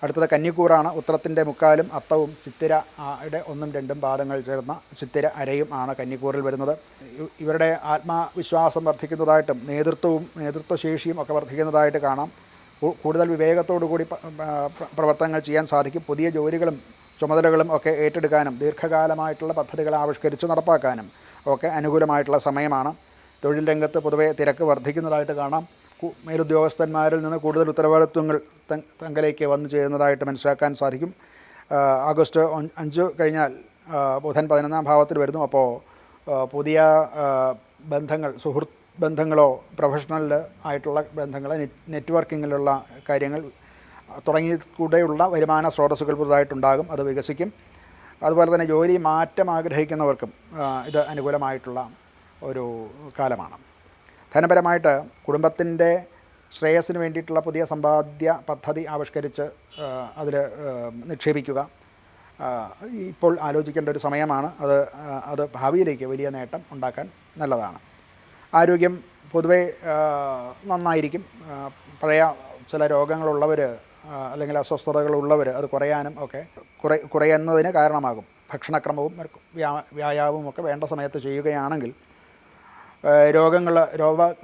അടുത്തത് കന്നിക്കൂറാണ്. ഉത്രത്തിൻ്റെ മുക്കാലും അത്തവും ചിത്തിര യുടെ 1ഉം 2ഉം പാദങ്ങൾ ചേർന്ന ചിത്തിര അരയും ആണ് കന്നിക്കൂറിൽ വരുന്നത്. ഇവരുടെ ആത്മവിശ്വാസം വർദ്ധിക്കുന്നതായിട്ടും നേതൃത്വശേഷിയും ഒക്കെ വർദ്ധിക്കുന്നതായിട്ട് കാണാം. കൂടുതൽ വിവേകത്തോടു കൂടി പ്രവർത്തനങ്ങൾ ചെയ്യാൻ സാധിക്കും. പുതിയ ജോലികളും ചുമതലകളും ഒക്കെ ഏറ്റെടുക്കാനും ദീർഘകാലമായിട്ടുള്ള പദ്ധതികൾ ആവിഷ്കരിച്ച് നടപ്പാക്കാനും ഒക്കെ അനുകൂലമായിട്ടുള്ള സമയമാണ്. തൊഴിൽ രംഗത്ത് പൊതുവെ തിരക്ക് വർദ്ധിക്കുന്നതായിട്ട് കാണാം. മേലുദ്യോഗസ്ഥന്മാരിൽ നിന്ന് കൂടുതൽ ഉത്തരവാദിത്വങ്ങൾ തങ്ങളിലേക്ക് വന്നു ചേരുന്നതായിട്ട് മനസ്സിലാക്കാൻ സാധിക്കും. ആഗസ്റ്റ് 5 കഴിഞ്ഞാൽ ബുധൻ 11ാം ഭാവത്തിൽ വരുന്നു. അപ്പോൾ പുതിയ ബന്ധങ്ങൾ, സുഹൃത്ത് ബന്ധങ്ങളോ പ്രൊഫഷണൽ ആയിട്ടുള്ള ബന്ധങ്ങൾ, നെറ്റ്വർക്കിങ്ങിലുള്ള കാര്യങ്ങൾ തുടങ്ങിക്കൂടെയുള്ള വരുമാന സ്രോതസ്സുകൾ പുതുതായിട്ടുണ്ടാകും. അത് വികസിക്കും. അതുപോലെ തന്നെ ജോലി മാറ്റം ആഗ്രഹിക്കുന്നവർക്കും ഇത് അനുകൂലമായിട്ടുള്ള ഒരു കാലമാണ്. ധനപരമായിട്ട് കുടുംബത്തിൻ്റെ ശ്രേയസ്സിന് വേണ്ടിയിട്ടുള്ള പുതിയ സമ്പാദ്യ പദ്ധതി ആവിഷ്കരിച്ച് അതിൽ നിക്ഷേപിക്കുക ഇപ്പോൾ ആലോചിക്കേണ്ട ഒരു സമയമാണ്. അത് ഭാവിയിലേക്ക് വലിയ നേട്ടം ഉണ്ടാക്കാൻ നല്ലതാണ്. ആരോഗ്യം പൊതുവെ നന്നായിരിക്കും. പഴയ ചില രോഗങ്ങളുള്ളവർ അല്ലെങ്കിൽ അസ്വസ്ഥതകളുള്ളവർ അത് കുറയാനും ഒക്കെ കുറയുന്നതിന് കാരണമാകും. ഭക്ഷണക്രമവും വ്യായാമവും ഒക്കെ വേണ്ട സമയത്ത് ചെയ്യുകയാണെങ്കിൽ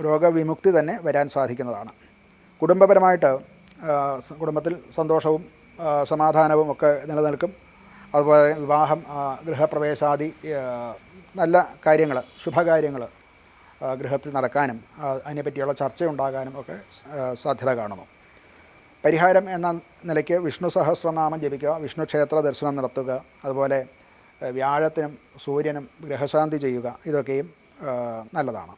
രോഗവിമുക്തി തന്നെ വരാൻ സാധിക്കുന്നതാണ്. കുടുംബപരമായിട്ട് കുടുംബത്തിൽ സന്തോഷവും സമാധാനവും ഒക്കെ നിലനിൽക്കും. അതുപോലെ വിവാഹം, ഗൃഹപ്രവേശാദി നല്ല കാര്യങ്ങൾ, ശുഭകാര്യങ്ങൾ ഗൃഹത്തിൽ നടക്കാനും അതിനെപ്പറ്റിയുള്ള ചർച്ചയുണ്ടാകാനും ഒക്കെ സാധ്യത കാണുന്നു. പരിഹാരം എന്ന നിലയ്ക്ക് വിഷ്ണു സഹസ്രനാമം ജപിക്കുക, വിഷ്ണു ക്ഷേത്ര ദർശനം നടത്തുക, അതുപോലെ വ്യാഴത്തിനും സൂര്യനും ഗ്രഹശാന്തി ചെയ്യുക, ഇതൊക്കെയും നല്ലതാണ്.